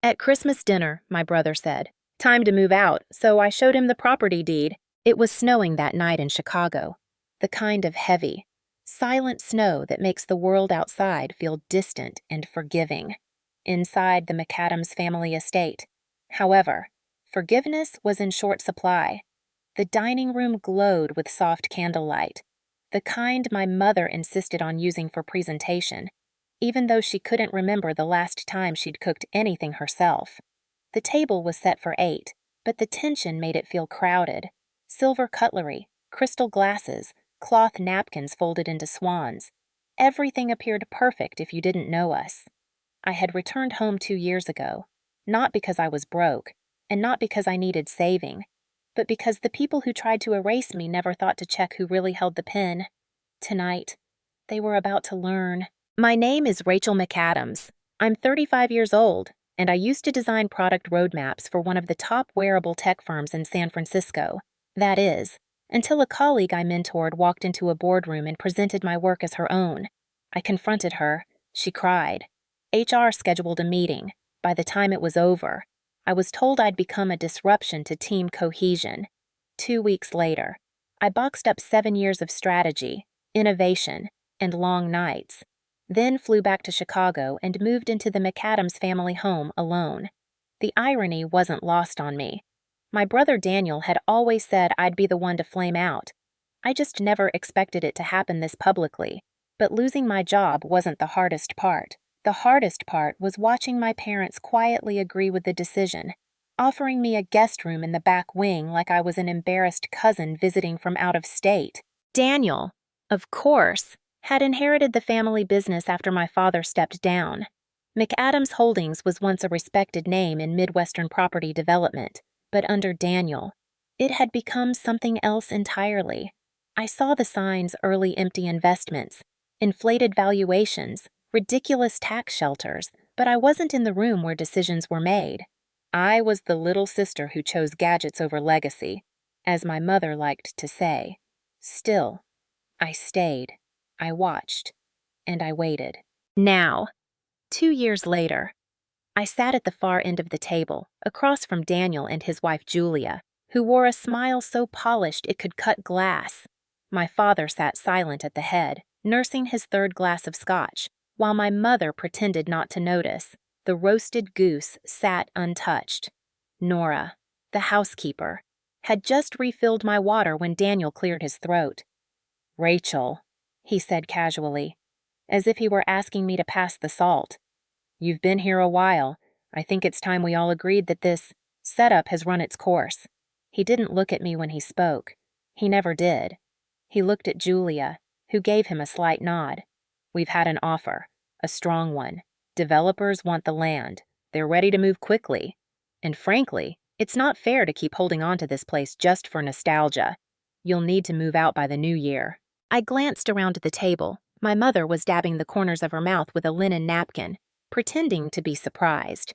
At Christmas dinner, my brother said, "Time to move out," so I showed him the property deed. It was snowing that night in Chicago, the kind of heavy, silent snow that makes the world outside feel distant and forgiving. Inside the McAdams family estate, however, forgiveness was in short supply. The dining room glowed with soft candlelight, the kind my mother insisted on using for presentation, even though she couldn't remember the last time she'd cooked anything herself. The table was set for 8, but the tension made it feel crowded. Silver cutlery, crystal glasses, cloth napkins folded into swans. Everything appeared perfect if you didn't know us. I had returned home 2 years ago, not because I was broke, and not because I needed saving, but because the people who tried to erase me never thought to check who really held the pen. Tonight, they were about to learn. My name is Rachel McAdams. I'm 35 years old, and I used to design product roadmaps for one of the top wearable tech firms in San Francisco. That is, until a colleague I mentored walked into a boardroom and presented my work as her own. I confronted her. She cried. HR scheduled a meeting. By the time it was over, I was told I'd become a disruption to team cohesion. 2 weeks later, I boxed up 7 years of strategy, innovation, and long nights, then flew back to Chicago and moved into the McAdams family home alone. The irony wasn't lost on me. My brother Daniel had always said I'd be the one to flame out. I just never expected it to happen this publicly. But losing my job wasn't the hardest part. The hardest part was watching my parents quietly agree with the decision, offering me a guest room in the back wing like I was an embarrassed cousin visiting from out of state. Daniel, of course, had inherited the family business after my father stepped down. McAdams Holdings was once a respected name in Midwestern property development, but under Daniel, it had become something else entirely. I saw the signs: early empty investments, inflated valuations, ridiculous tax shelters, but I wasn't in the room where decisions were made. I was the little sister who chose gadgets over legacy, as my mother liked to say. Still, I stayed, I watched, and I waited. Now, 2 years later, I sat at the far end of the table, across from Daniel and his wife Julia, who wore a smile so polished it could cut glass. My father sat silent at the head, nursing his third glass of scotch, while my mother pretended not to notice. The roasted goose sat untouched. Nora, the housekeeper, had just refilled my water when Daniel cleared his throat. "Rachel," he said casually, as if he were asking me to pass the salt. "You've been here a while. I think it's time we all agreed that this setup has run its course." He didn't look at me when he spoke. He never did. He looked at Julia, who gave him a slight nod. "We've had an offer, a strong one. Developers want the land. They're ready to move quickly. And frankly, it's not fair to keep holding on to this place just for nostalgia. You'll need to move out by the new year." I glanced around the table. My mother was dabbing the corners of her mouth with a linen napkin, pretending to be surprised.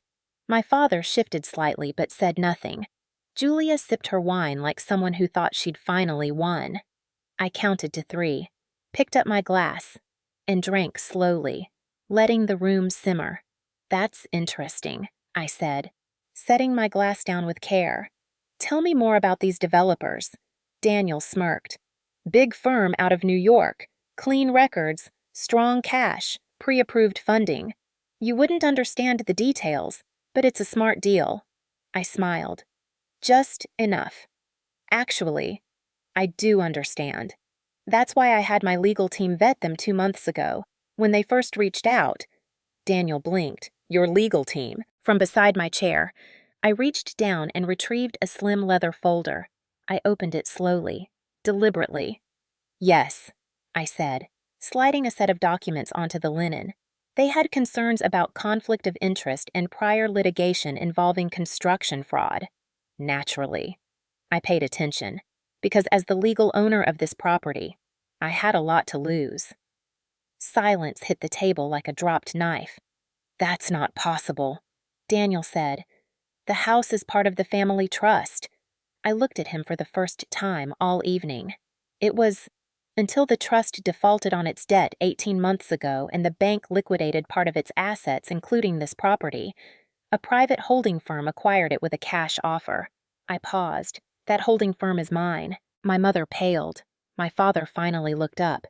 My father shifted slightly but said nothing. Julia sipped her wine like someone who thought she'd finally won. I counted to 3, picked up my glass, and drank slowly, letting the room simmer. "That's interesting," I said, setting my glass down with care. "Tell me more about these developers." Daniel smirked. "Big firm out of New York, clean records, strong cash, pre-approved funding. You wouldn't understand the details, but it's a smart deal." I smiled. "Just enough. Actually, I do understand. That's why I had my legal team vet them 2 months ago. When they first reached out," Daniel blinked. "Your legal team." From beside my chair, I reached down and retrieved a slim leather folder. I opened it slowly, deliberately. "Yes," I said, sliding a set of documents onto the linen. They had concerns about conflict of interest and prior litigation involving construction fraud. Naturally. I paid attention, because as the legal owner of this property, I had a lot to lose. Silence hit the table like a dropped knife. "That's not possible," Daniel said. "The house is part of the family trust." I looked at him for the first time all evening. It was until the trust defaulted on its debt 18 months ago and the bank liquidated part of its assets, including this property. A private holding firm acquired it with a cash offer. I paused. That holding firm is mine. My mother paled. My father finally looked up.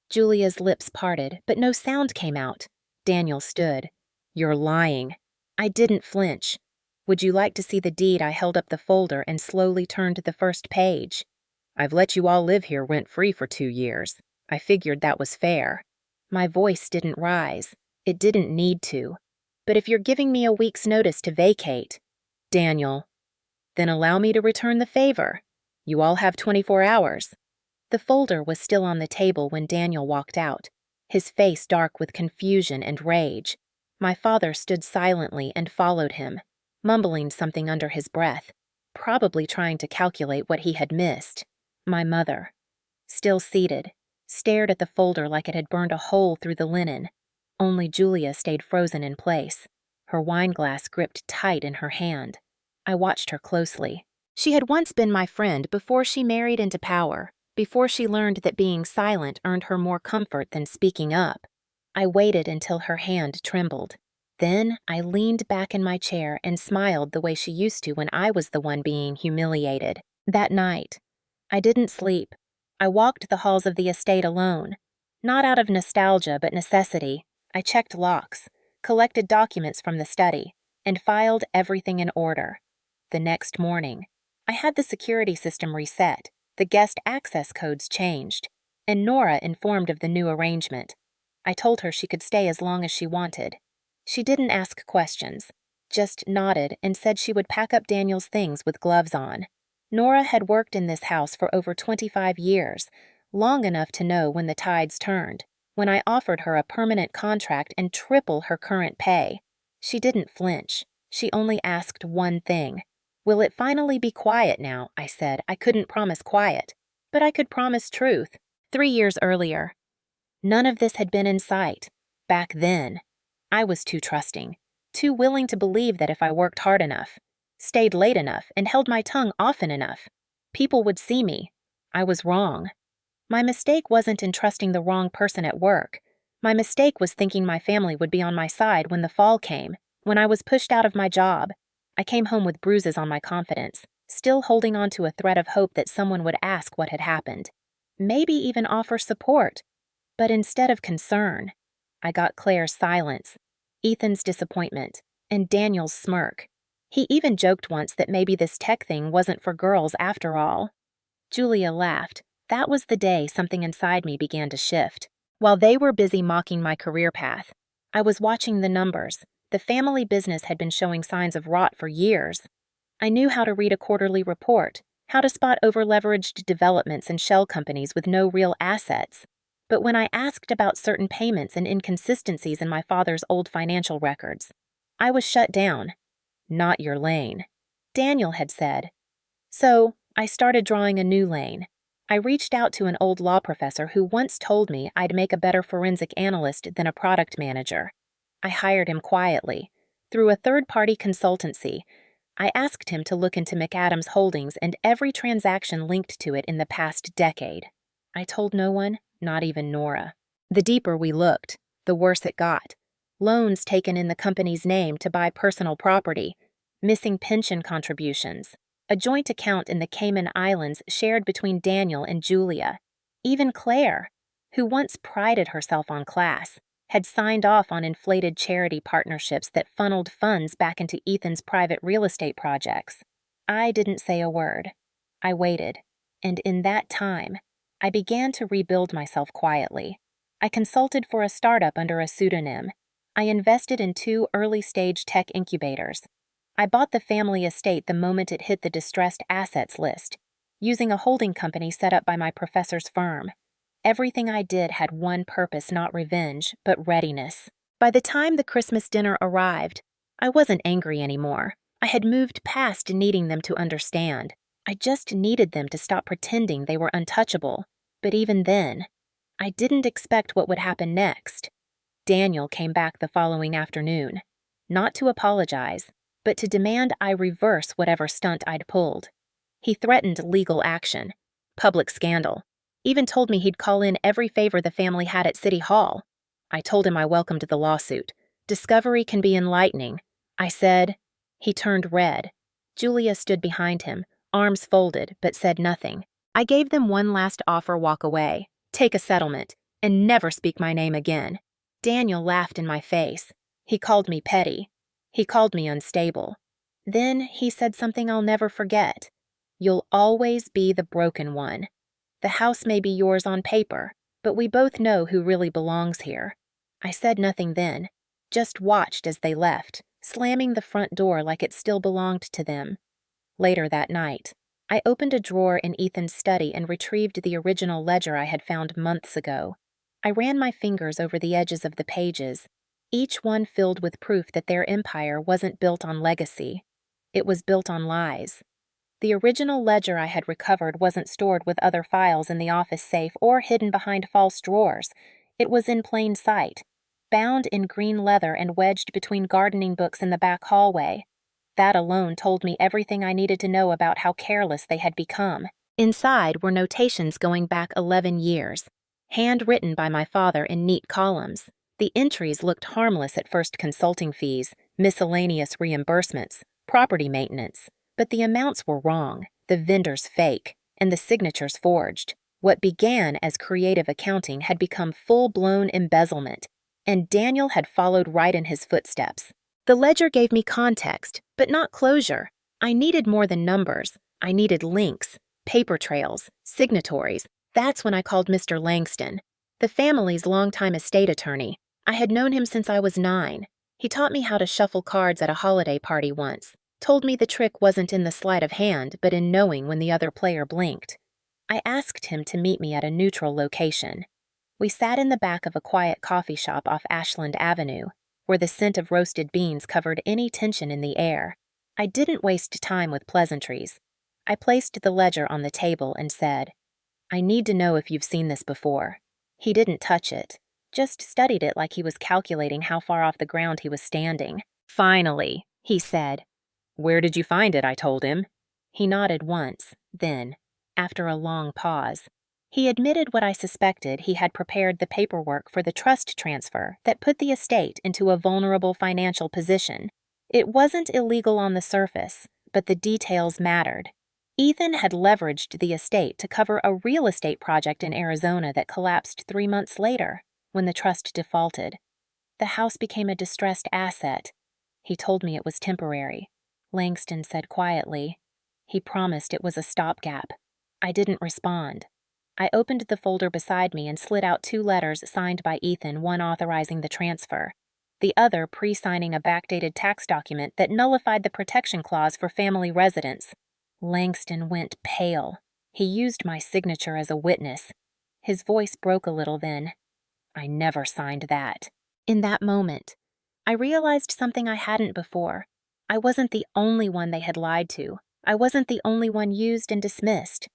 Julia's lips parted, but no sound came out. Daniel stood. You're lying. I didn't flinch. Would you like to see the deed? I held up the folder and slowly turned to the first page. I've let you all live here rent-free for 2 years. I figured that was fair. My voice didn't rise. It didn't need to. But if you're giving me a week's notice to vacate, Daniel, then allow me to return the favor. You all have 24 hours. The folder was still on the table when Daniel walked out, his face dark with confusion and rage. My father stood silently and followed him, mumbling something under his breath, probably trying to calculate what he had missed. My mother, still seated, stared at the folder like it had burned a hole through the linen. Only Julia stayed frozen in place, her wineglass gripped tight in her hand. I watched her closely. She had once been my friend before she married into power, before she learned that being silent earned her more comfort than speaking up. I waited until her hand trembled. Then I leaned back in my chair and smiled the way she used to when I was the one being humiliated. That night, I didn't sleep. I walked the halls of the estate alone. Not out of nostalgia, but necessity. I checked locks, collected documents from the study, and filed everything in order. The next morning, I had the security system reset, the guest access codes changed, and Nora informed of the new arrangement. I told her she could stay as long as she wanted. She didn't ask questions, just nodded and said she would pack up Daniel's things with gloves on. Nora had worked in this house for over 25 years, long enough to know when the tides turned. When I offered her a permanent contract and triple her current pay, she didn't flinch. She only asked one thing. Will it finally be quiet now? I said. I couldn't promise quiet, but I could promise truth. 3 years earlier, none of this had been in sight. Back then, I was too trusting, too willing to believe that if I worked hard enough, stayed late enough, and held my tongue often enough, people would see me. I was wrong. My mistake wasn't in trusting the wrong person at work. My mistake was thinking my family would be on my side when the fall came, when I was pushed out of my job. I came home with bruises on my confidence, still holding on to a thread of hope that someone would ask what had happened, maybe even offer support. But instead of concern, I got Claire's silence, Ethan's disappointment, and Daniel's smirk. He even joked once that maybe this tech thing wasn't for girls after all. Julia laughed. That was the day something inside me began to shift. While they were busy mocking my career path, I was watching the numbers. The family business had been showing signs of rot for years. I knew how to read a quarterly report, how to spot over-leveraged developments and shell companies with no real assets. But when I asked about certain payments and inconsistencies in my father's old financial records, I was shut down. Not your lane, Daniel had said. So I started drawing a new lane. I reached out to an old law professor who once told me I'd make a better forensic analyst than a product manager. I hired him quietly. Through a third-party consultancy, I asked him to look into McAdams Holdings and every transaction linked to it in the past decade. I told no one, not even Nora. The deeper we looked, the worse it got. Loans taken in the company's name to buy personal property, missing pension contributions, a joint account in the Cayman Islands shared between Daniel and Julia. Even Claire, who once prided herself on class, had signed off on inflated charity partnerships that funneled funds back into Ethan's private real estate projects. I didn't say a word. I waited, and in that time, I began to rebuild myself quietly. I consulted for a startup under a pseudonym. I invested in 2 early-stage tech incubators. I bought the family estate the moment it hit the distressed assets list, using a holding company set up by my professor's firm. Everything I did had one purpose, not revenge, but readiness. By the time the Christmas dinner arrived, I wasn't angry anymore. I had moved past needing them to understand. I just needed them to stop pretending they were untouchable. But even then, I didn't expect what would happen next. Daniel came back the following afternoon, not to apologize, but to demand I reverse whatever stunt I'd pulled. He threatened legal action, public scandal, even told me he'd call in every favor the family had at City Hall. I told him I welcomed the lawsuit. Discovery can be enlightening. I said. He turned red. Julia stood behind him, arms folded, but said nothing. I gave them one last offer: walk away, take a settlement, and never speak my name again. Daniel laughed in my face. He called me petty. He called me unstable. Then he said something I'll never forget. You'll always be the broken one. The house may be yours on paper, but we both know who really belongs here. I said nothing then, just watched as they left, slamming the front door like it still belonged to them. Later that night, I opened a drawer in Ethan's study and retrieved the original ledger I had found months ago. I ran my fingers over the edges of the pages, each one filled with proof that their empire wasn't built on legacy. It was built on lies. The original ledger I had recovered wasn't stored with other files in the office safe or hidden behind false drawers. It was in plain sight, bound in green leather and wedged between gardening books in the back hallway. That alone told me everything I needed to know about how careless they had become. Inside were notations going back 11 years, handwritten by my father in neat columns. The entries looked harmless at first: consulting fees, miscellaneous reimbursements, property maintenance. But the amounts were wrong, the vendors fake, and the signatures forged. What began as creative accounting had become full-blown embezzlement, and Daniel had followed right in his footsteps. The ledger gave me context, but not closure. I needed more than numbers. I needed links, paper trails, signatories. That's when I called Mr. Langston, the family's longtime estate attorney. I had known him since I was 9. He taught me how to shuffle cards at a holiday party once. Told me the trick wasn't in the sleight of hand, but in knowing when the other player blinked. I asked him to meet me at a neutral location. We sat in the back of a quiet coffee shop off Ashland Avenue, where the scent of roasted beans covered any tension in the air. I didn't waste time with pleasantries. I placed the ledger on the table and said, "I need to know if you've seen this before." He didn't touch it, just studied it like he was calculating how far off the ground he was standing. "Finally," he said. "Where did you find it?" I told him. He nodded once, then, after a long pause, he admitted what I suspected: he had prepared the paperwork for the trust transfer that put the estate into a vulnerable financial position. It wasn't illegal on the surface, but the details mattered. Ethan had leveraged the estate to cover a real estate project in Arizona that collapsed 3 months later, when the trust defaulted. The house became a distressed asset. He told me it was temporary. Langston said quietly. He promised it was a stopgap. I didn't respond. I opened the folder beside me and slid out 2 letters signed by Ethan, one authorizing the transfer, the other pre-signing a backdated tax document that nullified the protection clause for family residence. Langston went pale. He used my signature as a witness. His voice broke a little then. "I never signed that." In that moment, I realized something I hadn't before. I wasn't the only one they had lied to. I wasn't the only one used and dismissed.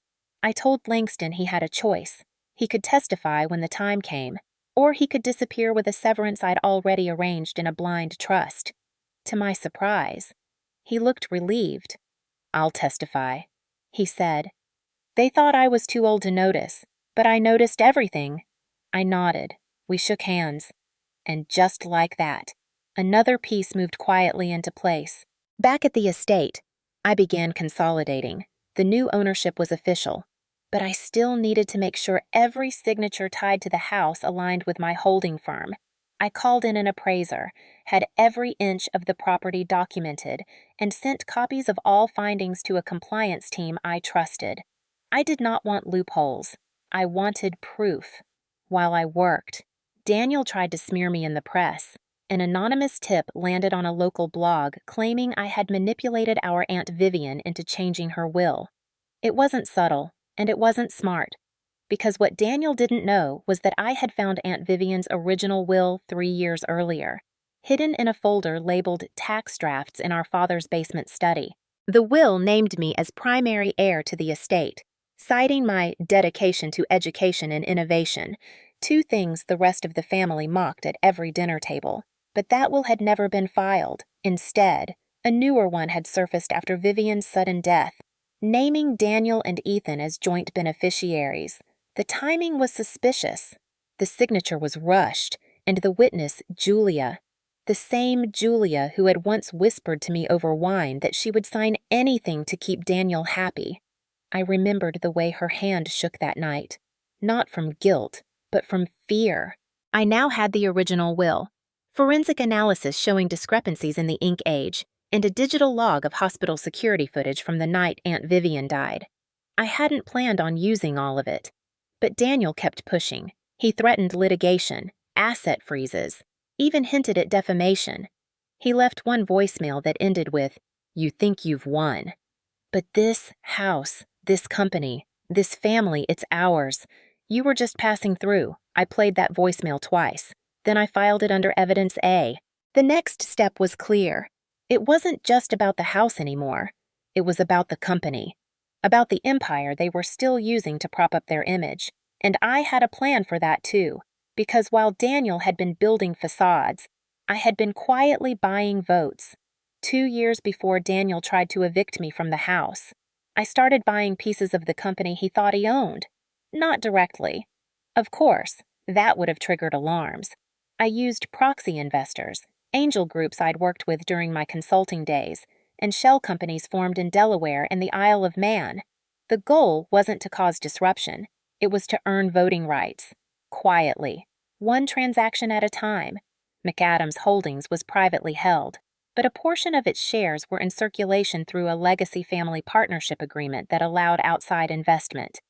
I told Langston he had a choice. He could testify when the time came, or he could disappear with a severance I'd already arranged in a blind trust. To my surprise, he looked relieved. "I'll testify," he said. "They thought I was too old to notice, but I noticed everything." I nodded. We shook hands. And just like that, another piece moved quietly into place. Back at the estate, I began consolidating. The new ownership was official, but I still needed to make sure every signature tied to the house aligned with my holding firm. I called in an appraiser, had every inch of the property documented, and sent copies of all findings to a compliance team I trusted. I did not want loopholes. I wanted proof. While I worked, Daniel tried to smear me in the press. An anonymous tip landed on a local blog claiming I had manipulated our Aunt Vivian into changing her will. It wasn't subtle, and it wasn't smart, because what Daniel didn't know was that I had found Aunt Vivian's original will 3 years earlier, hidden in a folder labeled tax drafts in our father's basement study. The will named me as primary heir to the estate, citing my dedication to education and innovation, 2 things the rest of the family mocked at every dinner table. But that will had never been filed. Instead, a newer one had surfaced after Vivian's sudden death, naming Daniel and Ethan as joint beneficiaries. The timing was suspicious. The signature was rushed, and the witness, Julia. The same Julia who had once whispered to me over wine that she would sign anything to keep Daniel happy. I remembered the way her hand shook that night, not from guilt, but from fear. I now had the original will, forensic analysis showing discrepancies in the ink age, and a digital log of hospital security footage from the night Aunt Vivian died. I hadn't planned on using all of it, but Daniel kept pushing. He threatened litigation, asset freezes, even hinted at defamation. He left one voicemail that ended with, "You think you've won. But this house, this company, this family, it's ours. You were just passing through." I played that voicemail twice. Then I filed it under Evidence A. The next step was clear. It wasn't just about the house anymore. It was about the company, about the empire they were still using to prop up their image. And I had a plan for that too, because while Daniel had been building facades, I had been quietly buying votes. 2 years before Daniel tried to evict me from the house, I started buying pieces of the company he thought he owned. Not directly. Of course, that would have triggered alarms. I used proxy investors, angel groups I'd worked with during my consulting days, and shell companies formed in Delaware and the Isle of Man. The goal wasn't to cause disruption. It was to earn voting rights. Quietly. One transaction at a time. McAdams Holdings was privately held, but a portion of its shares were in circulation through a legacy family partnership agreement that allowed outside investment.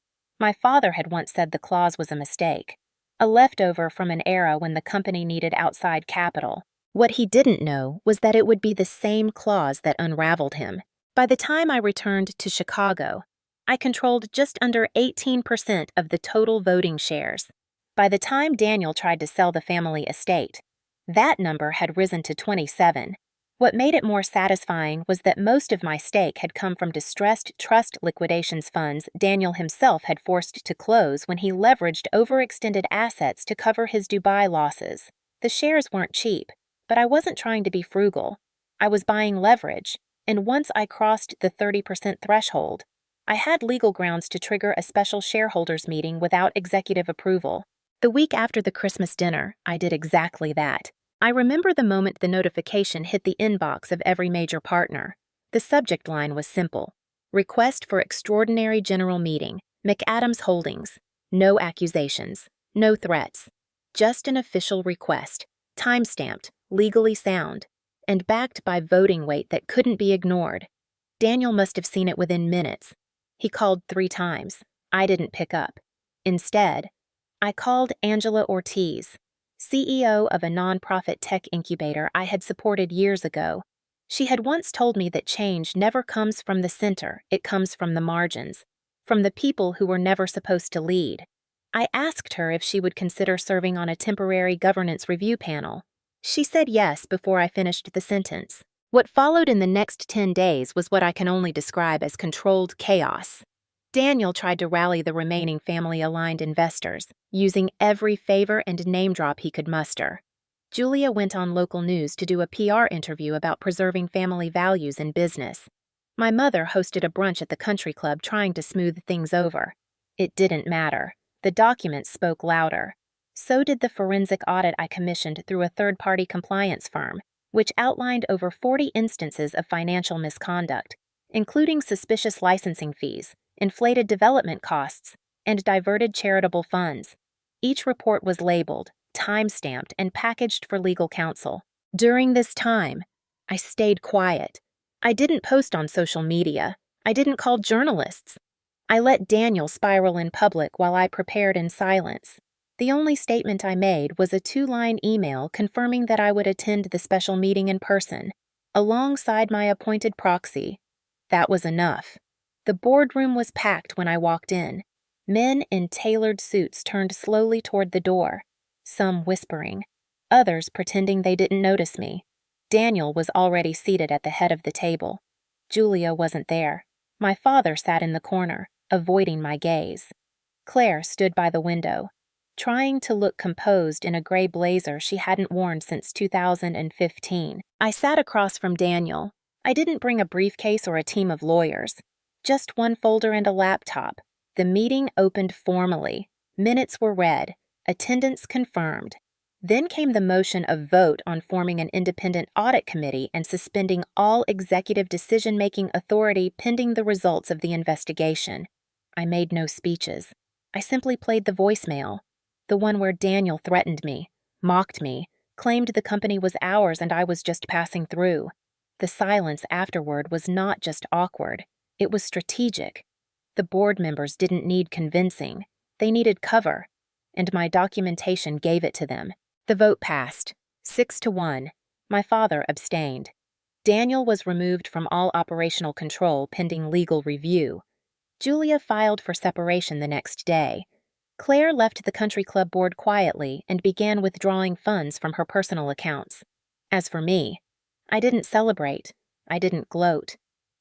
My father had once said the clause was a mistake, a leftover from an era when the company needed outside capital. What he didn't know was that it would be the same clause that unraveled him. By the time I returned to Chicago, I controlled just under 18% of the total voting shares. By the time Daniel tried to sell the family estate, that number had risen to 27. What made it more satisfying was that most of my stake had come from distressed trust liquidations funds Daniel himself had forced to close when he leveraged overextended assets to cover his Dubai losses. The shares weren't cheap, but I wasn't trying to be frugal. I was buying leverage, and once I crossed the 30% threshold, I had legal grounds to trigger a special shareholders meeting without executive approval. The week after the Christmas dinner, I did exactly that. I remember the moment the notification hit the inbox of every major partner. The subject line was simple: Request for Extraordinary General Meeting, McAdams Holdings. No accusations, no threats. Just an official request, time-stamped, legally sound, and backed by voting weight that couldn't be ignored. Daniel must have seen it within minutes. He called 3 times. I didn't pick up. Instead, I called Angela Ortiz, CEO of a nonprofit tech incubator I had supported years ago. She had once told me that change never comes from the center, it comes from the margins, from the people who were never supposed to lead. I asked her if she would consider serving on a temporary governance review panel. She said yes before I finished the sentence. What followed in the next 10 days was what I can only describe as controlled chaos. Daniel tried to rally the remaining family-aligned investors, using every favor and name drop he could muster. Julia went on local news to do a PR interview about preserving family values in business. My mother hosted a brunch at the country club trying to smooth things over. It didn't matter. The documents spoke louder. So did the forensic audit I commissioned through a third-party compliance firm, which outlined over 40 instances of financial misconduct, including suspicious licensing fees, inflated development costs, and diverted charitable funds. Each report was labeled, time-stamped, and packaged for legal counsel. During this time, I stayed quiet. I didn't post on social media. I didn't call journalists. I let Daniel spiral in public while I prepared in silence. The only statement I made was a 2-line email confirming that I would attend the special meeting in person, alongside my appointed proxy. That was enough. The boardroom was packed when I walked in. Men in tailored suits turned slowly toward the door, some whispering, others pretending they didn't notice me. Daniel was already seated at the head of the table. Julia wasn't there. My father sat in the corner, avoiding my gaze. Claire stood by the window, trying to look composed in a gray blazer she hadn't worn since 2015. I sat across from Daniel. I didn't bring a briefcase or a team of lawyers. Just one folder and a laptop. The meeting opened formally. Minutes were read. Attendance confirmed. Then came the motion of vote on forming an independent audit committee and suspending all executive decision-making authority pending the results of the investigation. I made no speeches. I simply played the voicemail, the one where Daniel threatened me, mocked me, claimed the company was ours and I was just passing through. The silence afterward was not just awkward, it was strategic. The board members didn't need convincing, they needed cover, and my documentation gave it to them. The vote passed, 6-1. My father abstained. Daniel was removed from all operational control pending legal review. Julia filed for separation the next day. Claire left the country club board quietly and began withdrawing funds from her personal accounts. As for me, I didn't celebrate. I didn't gloat.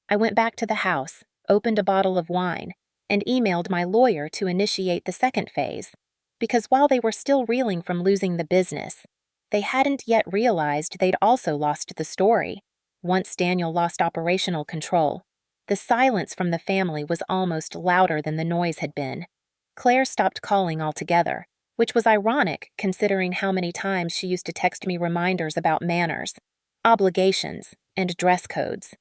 I went back to the house, opened a bottle of wine, and emailed my lawyer to initiate the second phase. Because while they were still reeling from losing the business, they hadn't yet realized they'd also lost the story. Once Daniel lost operational control, the silence from the family was almost louder than the noise had been. Claire stopped calling altogether, which was ironic considering how many times she used to text me reminders about manners, obligations, and dress codes.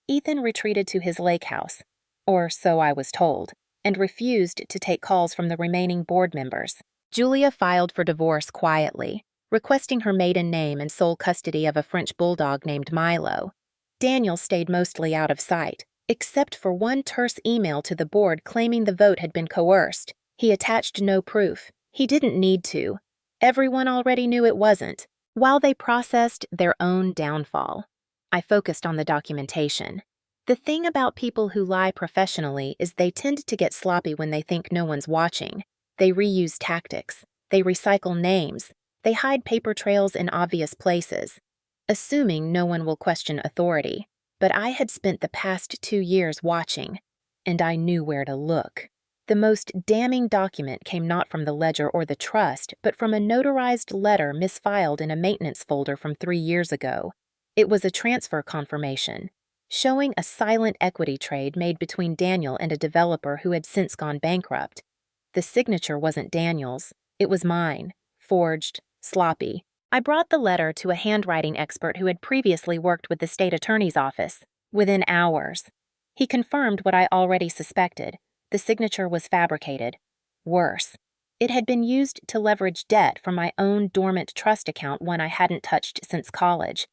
Ethan retreated to his lake house, or so I was told, and refused to take calls from the remaining board members. Julia filed for divorce quietly, requesting her maiden name and sole custody of a French bulldog named Milo. Daniel stayed mostly out of sight, except for one terse email to the board claiming the vote had been coerced. He attached no proof. He didn't need to. Everyone already knew it wasn't. While they processed their own downfall, I focused on the documentation. The thing about people who lie professionally is they tend to get sloppy when they think no one's watching. They reuse tactics. They recycle names. They hide paper trails in obvious places, assuming no one will question authority. But I had spent the past 2 years watching, and I knew where to look. The most damning document came not from the ledger or the trust, but from a notarized letter misfiled in a maintenance folder from 3 years ago. It was a transfer confirmation, showing a silent equity trade made between Daniel and a developer who had since gone bankrupt. The signature wasn't Daniel's, it was mine, forged, sloppy. I brought the letter to a handwriting expert who had previously worked with the state attorney's office. Within hours, he confirmed what I already suspected. The signature was fabricated. Worse, it had been used to leverage debt from my own dormant trust account, one I hadn't touched since college.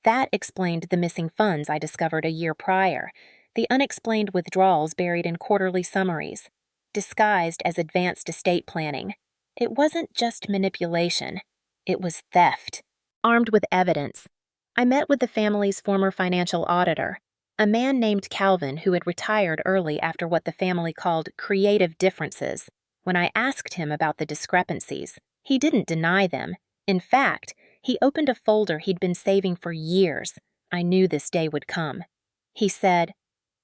That explained the missing funds I discovered a year prior, the unexplained withdrawals buried in quarterly summaries, disguised as advanced estate planning. It wasn't just manipulation, it was theft. Armed with evidence, I met with the family's former financial auditor, a man named Calvin who had retired early after what the family called creative differences. When I asked him about the discrepancies, he didn't deny them. In fact, he opened a folder he'd been saving for years. I knew this day would come. He said,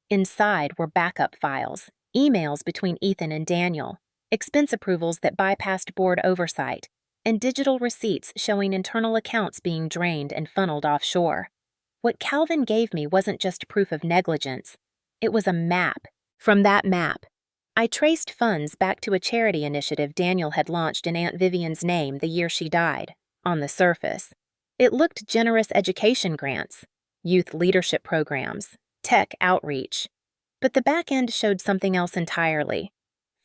inside were backup files, emails between Ethan and Daniel, expense approvals that bypassed board oversight, and digital receipts showing internal accounts being drained and funneled offshore. What Calvin gave me wasn't just proof of negligence. It was a map. From that map, I traced funds back to a charity initiative Daniel had launched in Aunt Vivian's name the year she died. On the surface, it looked generous education grants, youth leadership programs, tech outreach. But the back end showed something else entirely.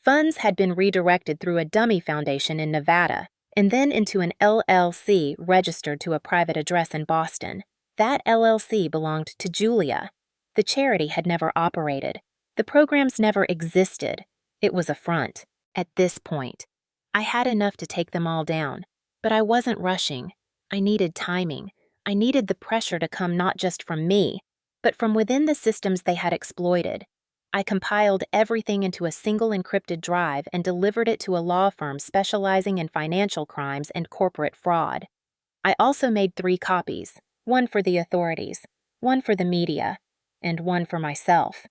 Funds had been redirected through a dummy foundation in Nevada and then into an LLC registered to a private address in Boston. That LLC belonged to Julia. The charity had never operated. The programs never existed. It was a front. At this point, I had enough to take them all down, but I wasn't rushing. I needed timing. I needed the pressure to come not just from me, but from within the systems they had exploited. I compiled everything into a single encrypted drive and delivered it to a law firm specializing in financial crimes and corporate fraud. I also made 3 copies, one for the authorities, one for the media, and one for myself.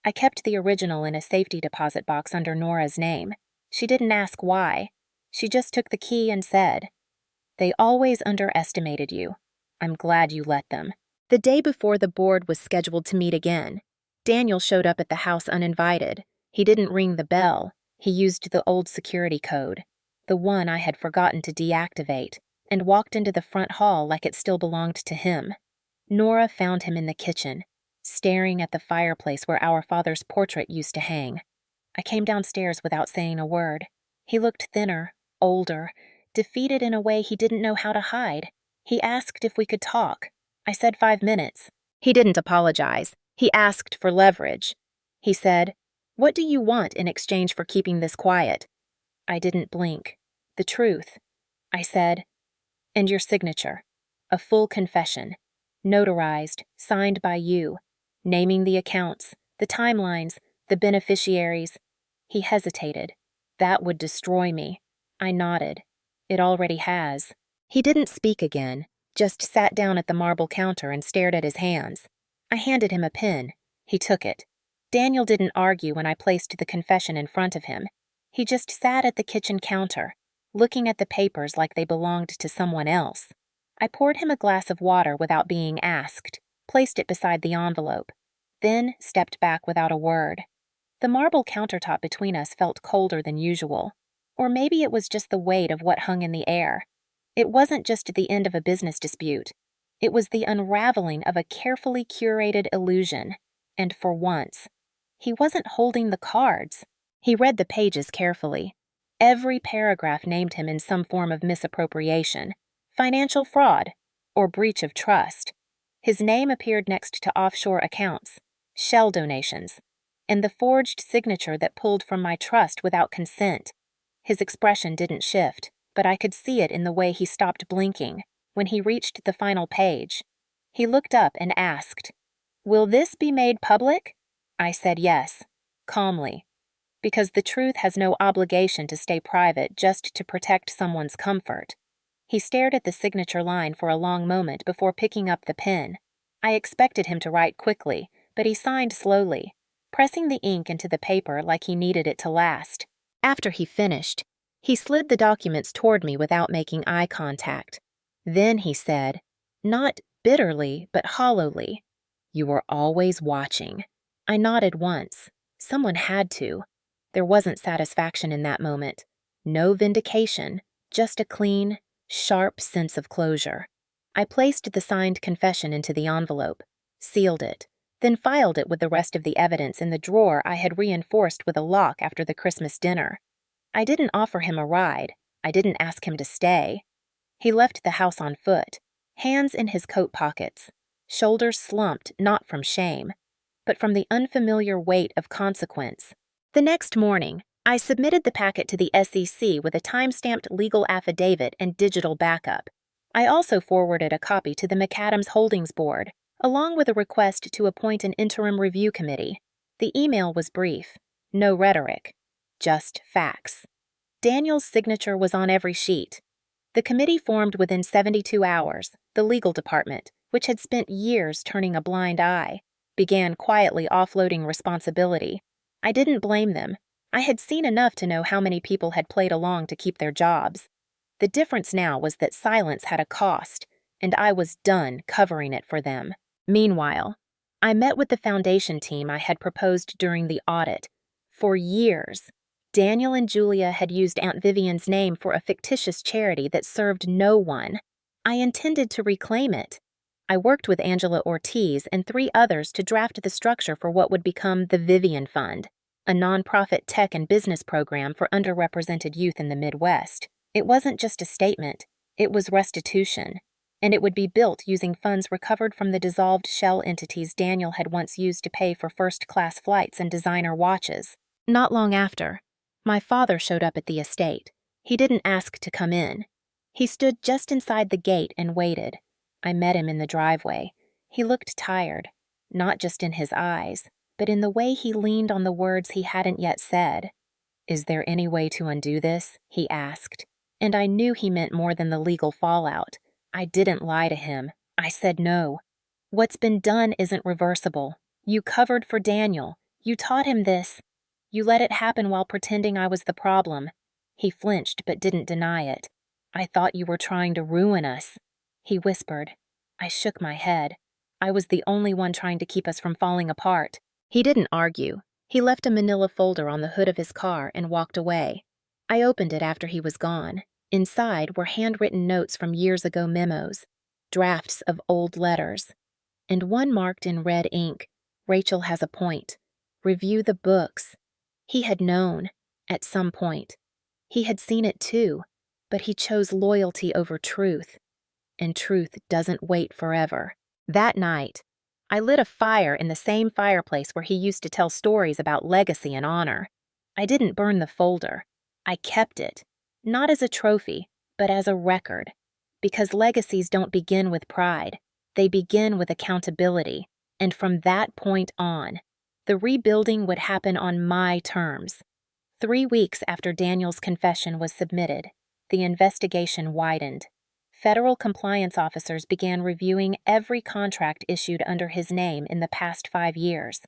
I kept the original in a safety deposit box under Nora's name. She didn't ask why. She just took the key and said, "They always underestimated you. I'm glad you let them." The day before the board was scheduled to meet again, Daniel showed up at the house uninvited. He didn't ring the bell. He used the old security code, the one I had forgotten to deactivate. and walked into the front hall like it still belonged to him. Nora found him in the kitchen, staring at the fireplace where our father's portrait used to hang. I came downstairs without saying a word. He looked thinner, older, defeated in a way he didn't know how to hide. He asked if we could talk. I said 5 minutes. He didn't apologize. He asked for leverage. He said, "What do you want in exchange for keeping this quiet?" I didn't blink. The truth. I said, "And your signature. A full confession. Notarized, signed by you. Naming the accounts, the timelines, the beneficiaries." He hesitated. "That would destroy me." I nodded. "It already has." He didn't speak again, just sat down at the marble counter and stared at his hands. I handed him a pen. He took it. Daniel didn't argue when I placed the confession in front of him. He just sat at the kitchen counter, looking at the papers like they belonged to someone else. I poured him a glass of water without being asked, placed it beside the envelope, then stepped back without a word. The marble countertop between us felt colder than usual. Or maybe it was just the weight of what hung in the air. It wasn't just the end of a business dispute. It was the unraveling of a carefully curated illusion. And for once, he wasn't holding the cards. He read the pages carefully. Every paragraph named him in some form of misappropriation, financial fraud, or breach of trust. His name appeared next to offshore accounts, shell donations, and the forged signature that pulled from my trust without consent. His expression didn't shift, but I could see it in the way he stopped blinking when he reached the final page. He looked up and asked, "Will this be made public?" I said yes, calmly, because the truth has no obligation to stay private just to protect someone's comfort. He stared at the signature line for a long moment before picking up the pen. I expected him to write quickly, but he signed slowly, pressing the ink into the paper like he needed it to last. After he finished, he slid the documents toward me without making eye contact. Then he said, not bitterly but hollowly, "You were always watching." I nodded once. Someone had to. There wasn't satisfaction in that moment. No vindication, just a clean, sharp sense of closure. I placed the signed confession into the envelope, sealed it, then filed it with the rest of the evidence in the drawer I had reinforced with a lock after the Christmas dinner. I didn't offer him a ride. I didn't ask him to stay. He left the house on foot, hands in his coat pockets, shoulders slumped not from shame, but from the unfamiliar weight of consequence. The next morning, I submitted the packet to the SEC with a time-stamped legal affidavit and digital backup. I also forwarded a copy to the McAdams Holdings Board, along with a request to appoint an interim review committee. The email was brief, no rhetoric, just facts. Daniel's signature was on every sheet. The committee formed within 72 hours. The legal department, which had spent years turning a blind eye, began quietly offloading responsibility. I didn't blame them. I had seen enough to know how many people had played along to keep their jobs. The difference now was that silence had a cost, and I was done covering it for them. Meanwhile, I met with the foundation team I had proposed during the audit. For years, Daniel and Julia had used Aunt Vivian's name for a fictitious charity that served no one. I intended to reclaim it. I worked with Angela Ortiz and 3 others to draft the structure for what would become the Vivian Fund, a nonprofit tech and business program for underrepresented youth in the Midwest. It wasn't just a statement, it was restitution, and it would be built using funds recovered from the dissolved shell entities Daniel had once used to pay for first-class flights and designer watches. Not long after, my father showed up at the estate. He didn't ask to come in. He stood just inside the gate and waited. I met him in the driveway. He looked tired, not just in his eyes, but in the way he leaned on the words he hadn't yet said. "Is there any way to undo this?" he asked. And I knew he meant more than the legal fallout. I didn't lie to him. I said no. What's been done isn't reversible. You covered for Daniel. You taught him this. You let it happen while pretending I was the problem. He flinched but didn't deny it. "I thought you were trying to ruin us," he whispered. I shook my head. I was the only one trying to keep us from falling apart. He didn't argue. He left a manila folder on the hood of his car and walked away. I opened it after he was gone. Inside were handwritten notes from years ago memos, drafts of old letters, and one marked in red ink, "Rachel has a point. Review the books." He had known, at some point. He had seen it too, but he chose loyalty over truth, and truth doesn't wait forever. That night, I lit a fire in the same fireplace where he used to tell stories about legacy and honor. I didn't burn the folder. I kept it, not as a trophy, but as a record, because legacies don't begin with pride. They begin with accountability, and from that point on, the rebuilding would happen on my terms. 3 weeks after Daniel's confession was submitted, the investigation widened. Federal compliance officers began reviewing every contract issued under his name in the past 5 years.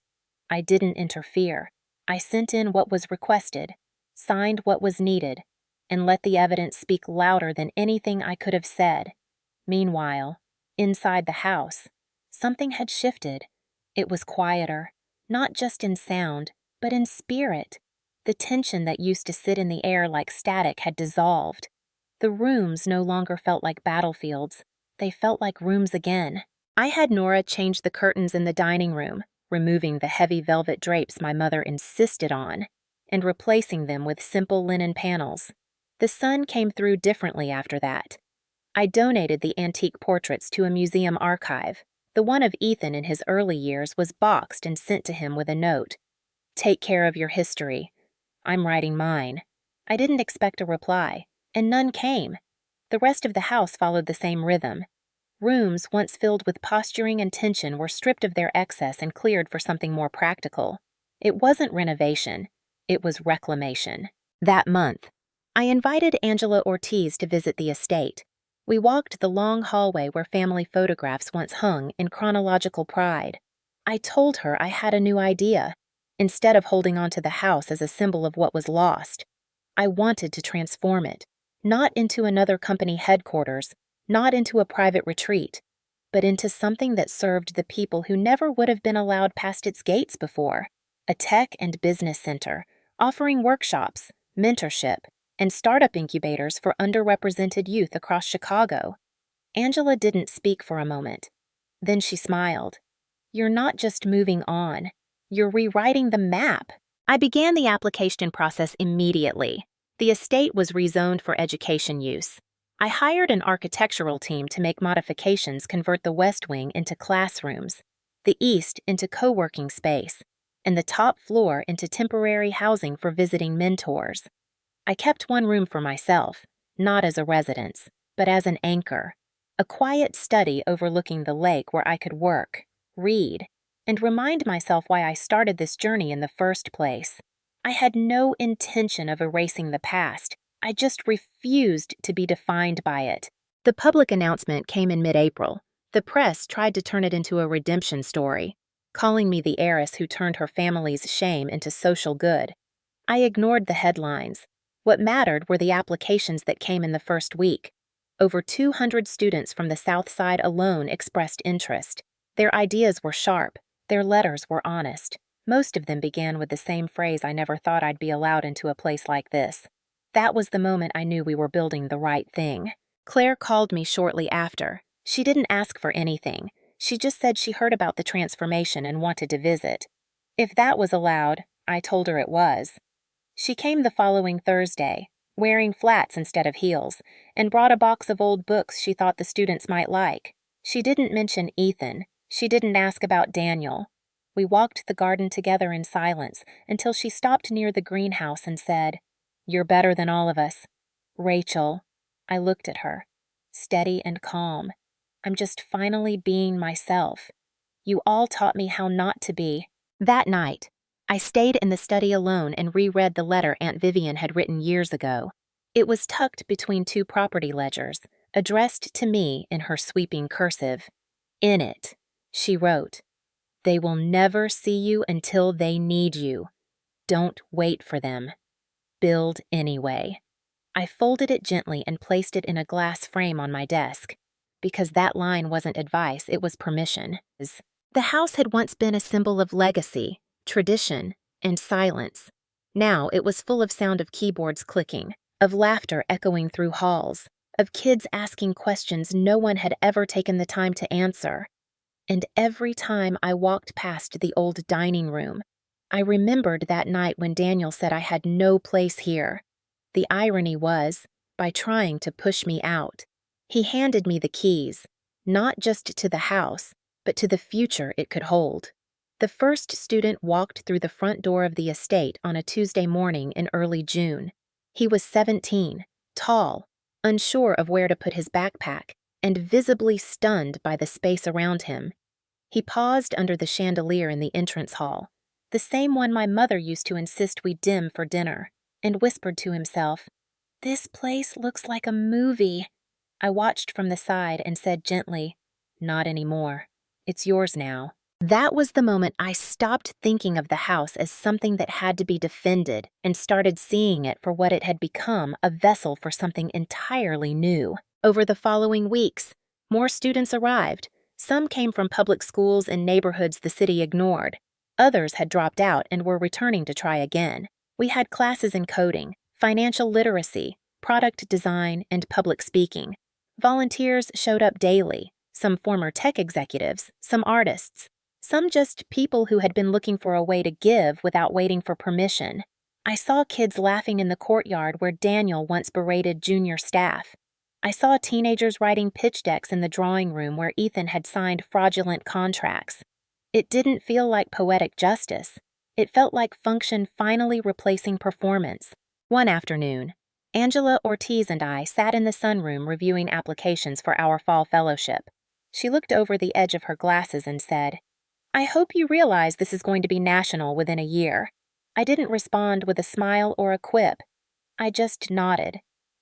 I didn't interfere. I sent in what was requested, signed what was needed, and let the evidence speak louder than anything I could have said. Meanwhile, inside the house, something had shifted. It was quieter, not just in sound, but in spirit. The tension that used to sit in the air like static had dissolved. The rooms no longer felt like battlefields. They felt like rooms again. I had Nora change the curtains in the dining room, removing the heavy velvet drapes my mother insisted on, and replacing them with simple linen panels. The sun came through differently after that. I donated the antique portraits to a museum archive. The one of Ethan in his early years was boxed and sent to him with a note. "Take care of your history. I'm writing mine." I didn't expect a reply, and none came. The rest of the house followed the same rhythm. Rooms once filled with posturing and tension were stripped of their excess and cleared for something more practical. It wasn't renovation. It was reclamation. That month, I invited Angela Ortiz to visit the estate. We walked the long hallway where family photographs once hung in chronological pride. I told her I had a new idea. Instead of holding on to the house as a symbol of what was lost, I wanted to transform it, not into another company headquarters, not into a private retreat, but into something that served the people who never would have been allowed past its gates before. A tech and business center, offering workshops, mentorship, and startup incubators for underrepresented youth across Chicago. Angela didn't speak for a moment. Then she smiled. "You're not just moving on. You're rewriting the map." I began the application process immediately. The estate was rezoned for education use. I hired an architectural team to make modifications convert the west wing into classrooms, the east into co-working space, and the top floor into temporary housing for visiting mentors. I kept one room for myself, not as a residence, but as an anchor, a quiet study overlooking the lake where I could work, read, and remind myself why I started this journey in the first place. I had no intention of erasing the past. I just refused to be defined by it. The public announcement came in mid-April. The press tried to turn it into a redemption story, calling me the heiress who turned her family's shame into social good. I ignored the headlines. What mattered were the applications that came in the first week. Over 200 students from the South Side alone expressed interest. Their ideas were sharp. Their letters were honest. Most of them began with the same phrase: "I never thought I'd be allowed into a place like this." That was the moment I knew we were building the right thing. Claire called me shortly after. She didn't ask for anything. She just said she heard about the transformation and wanted to visit. If that was allowed, I told her it was. She came the following Thursday, wearing flats instead of heels, and brought a box of old books she thought the students might like. She didn't mention Ethan. She didn't ask about Daniel. We walked the garden together in silence until she stopped near the greenhouse and said, "You're better than all of us. Rachel." I looked at her, steady and calm. "I'm just finally being myself. You all taught me how not to be." That night, I stayed in the study alone and reread the letter Aunt Vivian had written years ago. It was tucked between 2 property ledgers, addressed to me in her sweeping cursive. In it, she wrote, "They will never see you until they need you. Don't wait for them. Build anyway." I folded it gently and placed it in a glass frame on my desk. Because that line wasn't advice, it was permission. The house had once been a symbol of legacy, tradition, and silence. Now it was full of sound of keyboards clicking, of laughter echoing through halls, of kids asking questions no one had ever taken the time to answer. And every time I walked past the old dining room, I remembered that night when Daniel said I had no place here. The irony was, by trying to push me out, he handed me the keys, not just to the house, but to the future it could hold. The first student walked through the front door of the estate on a Tuesday morning in early June. He was 17, tall, unsure of where to put his backpack, and visibly stunned by the space around him. He paused under the chandelier in the entrance hall, the same one my mother used to insist we dim for dinner, and whispered to himself, "This place looks like a movie." I watched from the side and said gently, "Not anymore. It's yours now." That was the moment I stopped thinking of the house as something that had to be defended and started seeing it for what it had become, a vessel for something entirely new. Over the following weeks, more students arrived. Some came from public schools in neighborhoods the city ignored. Others had dropped out and were returning to try again. We had classes in coding, financial literacy, product design, and public speaking. Volunteers showed up daily, some former tech executives, some artists, some just people who had been looking for a way to give without waiting for permission. I saw kids laughing in the courtyard where Daniel once berated junior staff. I saw teenagers writing pitch decks in the drawing room where Ethan had signed fraudulent contracts. It didn't feel like poetic justice. It felt like function finally replacing performance. One afternoon, Angela Ortiz and I sat in the sunroom reviewing applications for our fall fellowship. She looked over the edge of her glasses and said, "I hope you realize this is going to be national within a year." I didn't respond with a smile or a quip. I just nodded.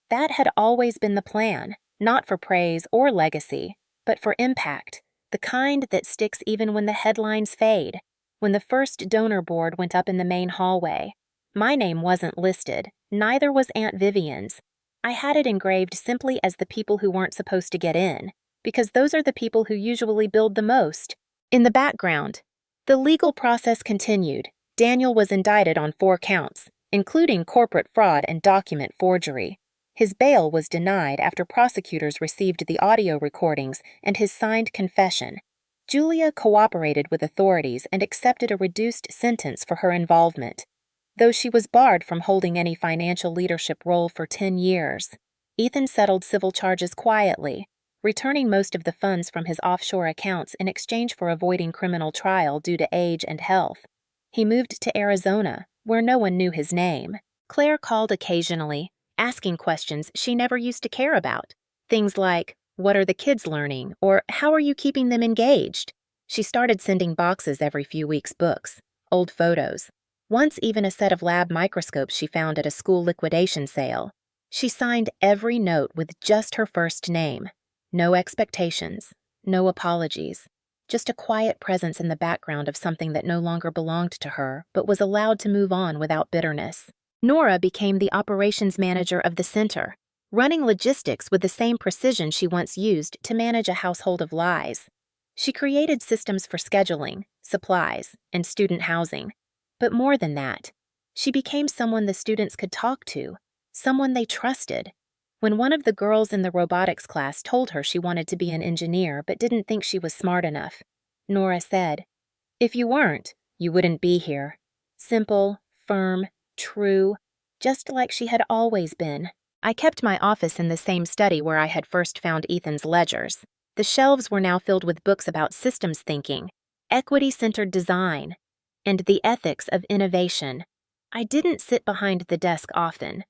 That had always been the plan, not for praise or legacy, but for impact, the kind that sticks even when the headlines fade. When the first donor board went up in the main hallway, my name wasn't listed, neither was Aunt Vivian's. I had it engraved simply as the people who weren't supposed to get in, because those are the people who usually build the most. In the background, the legal process continued. Daniel was indicted on 4 counts, including corporate fraud and document forgery. His bail was denied after prosecutors received the audio recordings and his signed confession. Julia cooperated with authorities and accepted a reduced sentence for her involvement, though she was barred from holding any financial leadership role for 10 years. Ethan settled civil charges quietly, returning most of the funds from his offshore accounts in exchange for avoiding criminal trial due to age and health. He moved to Arizona, where no one knew his name. Claire called occasionally, asking questions she never used to care about. Things like, "What are the kids learning?" or "How are you keeping them engaged?" She started sending boxes every few weeks, books, old photos, once even a set of lab microscopes she found at a school liquidation sale. She signed every note with just her first name. No expectations, no apologies, just a quiet presence in the background of something that no longer belonged to her but was allowed to move on without bitterness. Nora became the operations manager of the center, running logistics with the same precision she once used to manage a household of lies. She created systems for scheduling, supplies, and student housing. But more than that, she became someone the students could talk to, someone they trusted. When one of the girls in the robotics class told her she wanted to be an engineer but didn't think she was smart enough, Nora said, "If you weren't, you wouldn't be here." Simple, firm, true, just like she had always been. I kept my office in the same study where I had first found Ethan's ledgers. The shelves were now filled with books about systems thinking, equity-centered design, and the ethics of innovation. I didn't sit behind the desk often.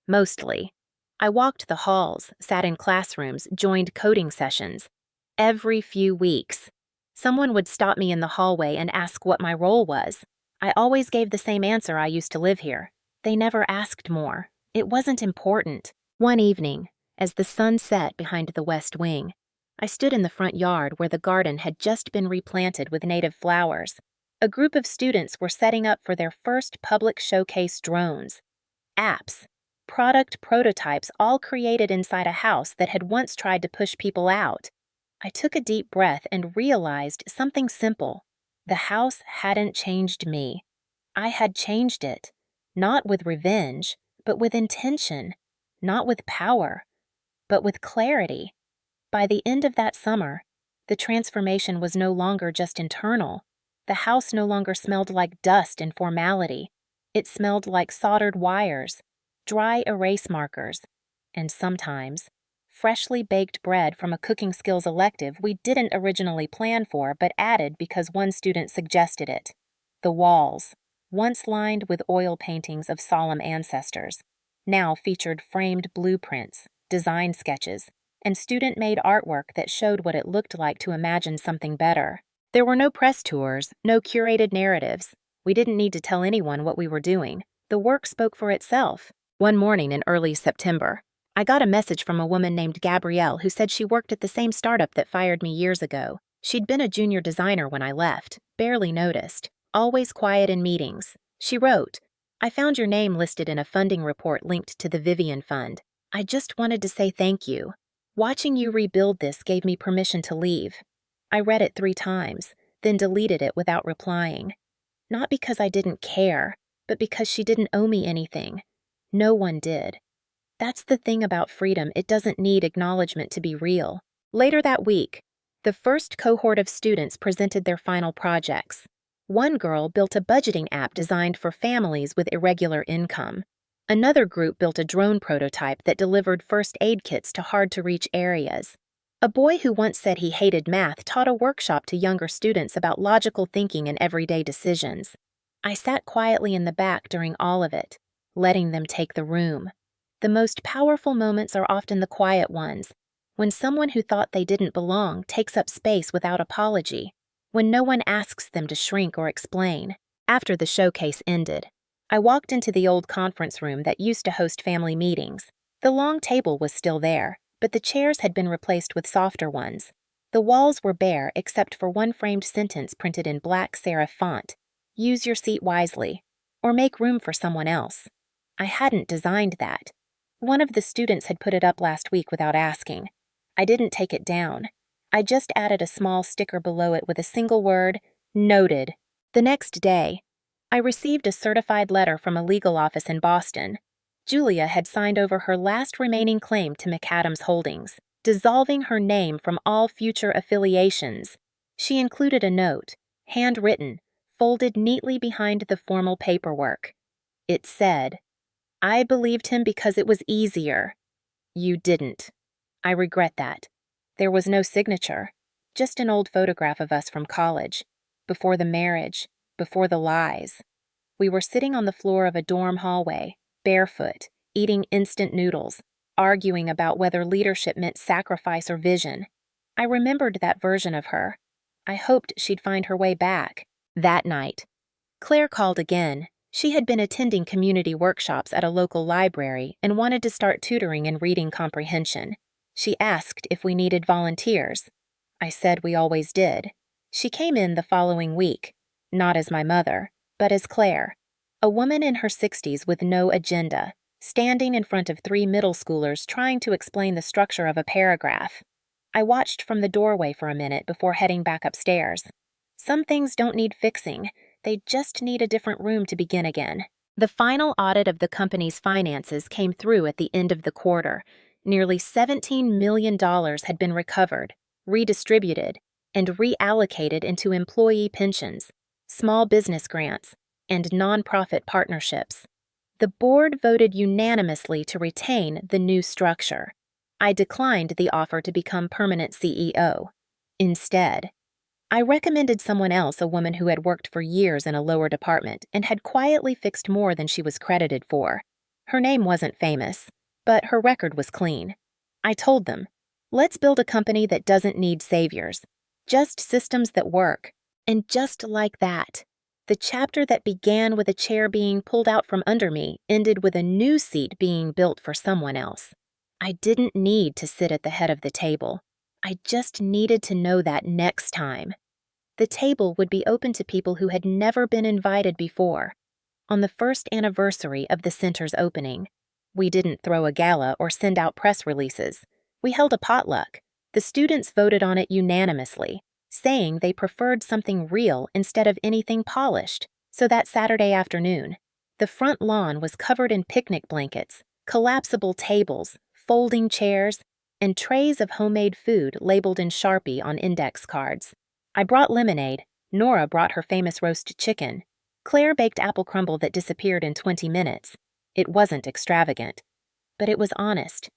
Mostly, I walked the halls, sat in classrooms, joined coding sessions. Every few weeks, someone would stop me in the hallway and ask what my role was. I always gave the same answer: I used to live here. They never asked more. It wasn't important. One evening, as the sun set behind the west wing, I stood in the front yard where the garden had just been replanted with native flowers. A group of students were setting up for their first public showcase drones. Apps, product prototypes, all created inside a house that had once tried to push people out. I took a deep breath and realized something simple. The house hadn't changed me. I had changed it, not with revenge, but with intention. not with power, but with clarity. By the end of that summer, the transformation was no longer just internal. The house no longer smelled like dust and formality. It smelled like soldered wires, dry erase markers, and sometimes freshly baked bread from a cooking skills elective we didn't originally plan for but added because one student suggested it. The walls, once lined with oil paintings of solemn ancestors, now featured framed blueprints, design sketches, and student-made artwork that showed what it looked like to imagine something better. There were no press tours, no curated narratives. We didn't need to tell anyone what we were doing. The work spoke for itself. One morning in early September, I got a message from a woman named Gabrielle who said she worked at the same startup that fired me years ago. She'd been a junior designer when I left, barely noticed, always quiet in meetings. She wrote, "I found your name listed in a funding report linked to the Vivian Fund. I just wanted to say thank you. Watching you rebuild this gave me permission to leave." I read it 3 times, then deleted it without replying. Not because I didn't care, but because she didn't owe me anything. No one did. That's the thing about freedom, it doesn't need acknowledgement to be real. Later that week, the first cohort of students presented their final projects. One girl built a budgeting app designed for families with irregular income. Another group built a drone prototype that delivered first aid kits to hard-to-reach areas. A boy who once said he hated math taught a workshop to younger students about logical thinking and everyday decisions. I sat quietly in the back during all of it, letting them take the room. The most powerful moments are often the quiet ones, when someone who thought they didn't belong takes up space without apology, when no one asks them to shrink or explain. After the showcase ended, I walked into the old conference room that used to host family meetings. The long table was still there, but the chairs had been replaced with softer ones. The walls were bare except for one framed sentence printed in black serif font: "Use your seat wisely," or "Make room for someone else." I hadn't designed that. One of the students had put it up last week without asking. I didn't take it down. I just added a small sticker below it with a single word: "Noted." The next day, I received a certified letter from a legal office in Boston. Julia had signed over her last remaining claim to McAdams Holdings, dissolving her name from all future affiliations. She included a note, handwritten, folded neatly behind the formal paperwork. It said, "I believed him because it was easier. You didn't. I regret that." There was no signature, just an old photograph of us from college, before the marriage, before the lies. We were sitting on the floor of a dorm hallway, barefoot, eating instant noodles, arguing about whether leadership meant sacrifice or vision. I remembered that version of her. I hoped she'd find her way back. That night, Claire called again. She had been attending community workshops at a local library and wanted to start tutoring in reading comprehension. She asked if we needed volunteers. I said we always did. She came in the following week, not as my mother, but as Claire, a woman in her 60s with no agenda, standing in front of 3 middle schoolers trying to explain the structure of a paragraph. I watched from the doorway for a minute before heading back upstairs. Some things don't need fixing. They just need a different room to begin again. The final audit of the company's finances came through at the end of the quarter. Nearly $17 million had been recovered, redistributed, and reallocated into employee pensions, small business grants, and nonprofit partnerships. The board voted unanimously to retain the new structure. I declined the offer to become permanent CEO. Instead, I recommended someone else, a woman who had worked for years in a lower department and had quietly fixed more than she was credited for. Her name wasn't famous, but her record was clean. I told them, let's build a company that doesn't need saviors, just systems that work. And just like that, the chapter that began with a chair being pulled out from under me ended with a new seat being built for someone else. I didn't need to sit at the head of the table. I just needed to know that next time. The table would be open to people who had never been invited before. On the first anniversary of the center's opening, we didn't throw a gala or send out press releases. We held a potluck. The students voted on it unanimously, saying they preferred something real instead of anything polished. So that Saturday afternoon, the front lawn was covered in picnic blankets, collapsible tables, folding chairs, and trays of homemade food labeled in Sharpie on index cards. I brought lemonade, Nora brought her famous roast chicken, Claire baked apple crumble that disappeared in 20 minutes. It wasn't extravagant, but it was honest,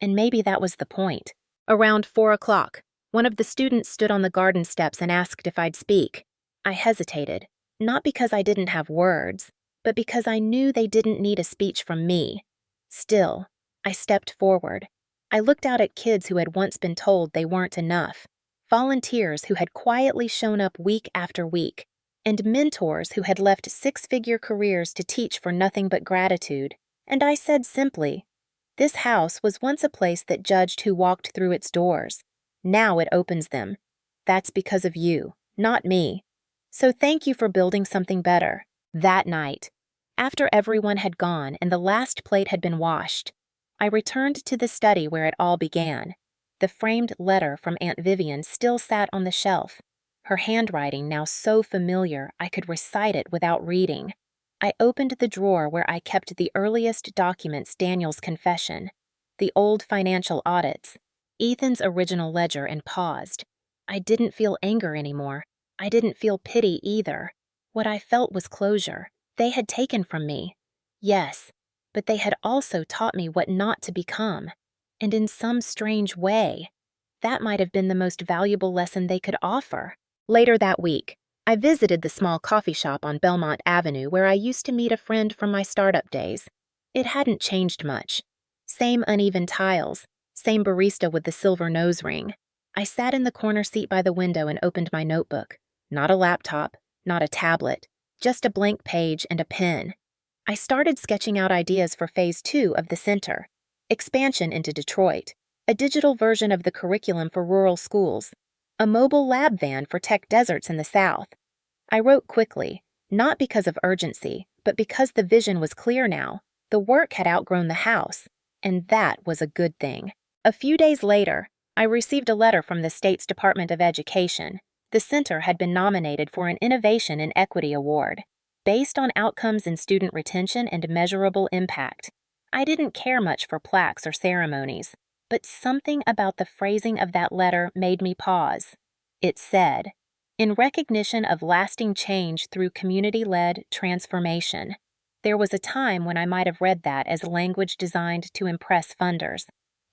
and maybe that was the point. Around 4 o'clock, one of the students stood on the garden steps and asked if I'd speak. I hesitated, not because I didn't have words, but because I knew they didn't need a speech from me. Still, I stepped forward. I looked out at kids who had once been told they weren't enough, volunteers who had quietly shown up week after week, and mentors who had left six-figure careers to teach for nothing but gratitude. And I said simply, this house was once a place that judged who walked through its doors. Now it opens them. That's because of you, not me. So thank you for building something better. That night, after everyone had gone and the last plate had been washed, I returned to the study where it all began. The framed letter from Aunt Vivian still sat on the shelf, her handwriting now so familiar I could recite it without reading. I opened the drawer where I kept the earliest documents, Daniel's confession, the old financial audits, Ethan's original ledger, and paused. I didn't feel anger anymore. I didn't feel pity either. What I felt was closure. They had taken from me. Yes, but they had also taught me what not to become. And in some strange way, that might have been the most valuable lesson they could offer. Later that week, I visited the small coffee shop on Belmont Avenue where I used to meet a friend from my startup days. It hadn't changed much. Same uneven tiles, same barista with the silver nose ring. I sat in the corner seat by the window and opened my notebook. Not a laptop, not a tablet, just a blank page and a pen. I started sketching out ideas for Phase 2 of the center, expansion into Detroit, a digital version of the curriculum for rural schools, a mobile lab van for tech deserts in the South. I wrote quickly, not because of urgency, but because the vision was clear now. The work had outgrown the house, and that was a good thing. A few days later, I received a letter from the state's Department of Education. The center had been nominated for an Innovation in Equity Award, based on outcomes in student retention and measurable impact. I didn't care much for plaques or ceremonies, but something about the phrasing of that letter made me pause. It said, in recognition of lasting change through community-led transformation. There was a time when I might have read that as language designed to impress funders,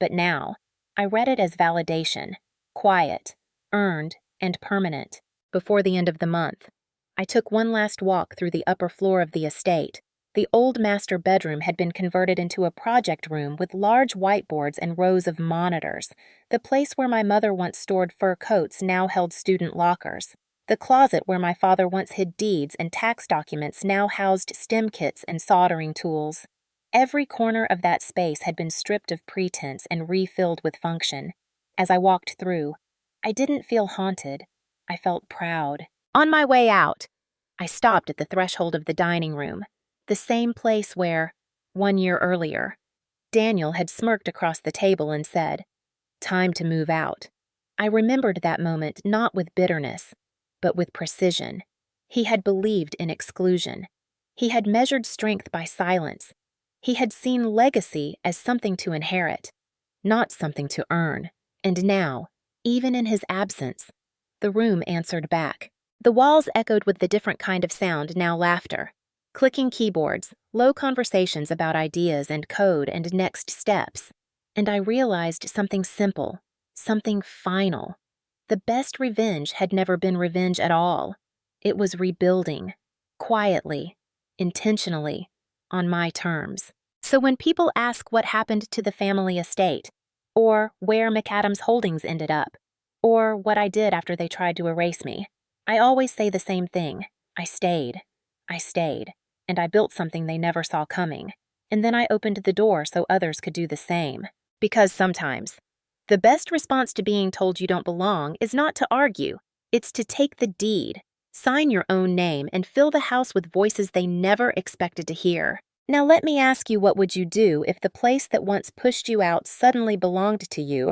but now, I read it as validation, quiet, earned, and permanent. Before the end of the month, I took one last walk through the upper floor of the estate. The old master bedroom had been converted into a project room with large whiteboards and rows of monitors. The place where my mother once stored fur coats now held student lockers. The closet where my father once hid deeds and tax documents now housed STEM kits and soldering tools. Every corner of that space had been stripped of pretense and refilled with function. As I walked through, I didn't feel haunted. I felt proud. On my way out, I stopped at the threshold of the dining room, the same place where, 1 year earlier, Daniel had smirked across the table and said, "Time to move out." I remembered that moment not with bitterness, but with precision. He had believed in exclusion. He had measured strength by silence. He had seen legacy as something to inherit, not something to earn. And now, even in his absence, the room answered back. The walls echoed with the different kind of sound, now laughter. Clicking keyboards, low conversations about ideas and code and next steps. And I realized something simple, something final. The best revenge had never been revenge at all. It was rebuilding, quietly, intentionally, on my terms. So when people ask what happened to the family estate, or where McAdams Holdings ended up, or what I did after they tried to erase me, I always say the same thing. I stayed, and I built something they never saw coming. And then I opened the door so others could do the same. Because sometimes, the best response to being told you don't belong is not to argue. It's to take the deed, sign your own name, and fill the house with voices they never expected to hear. Now let me ask you, what would you do if the place that once pushed you out suddenly belonged to you?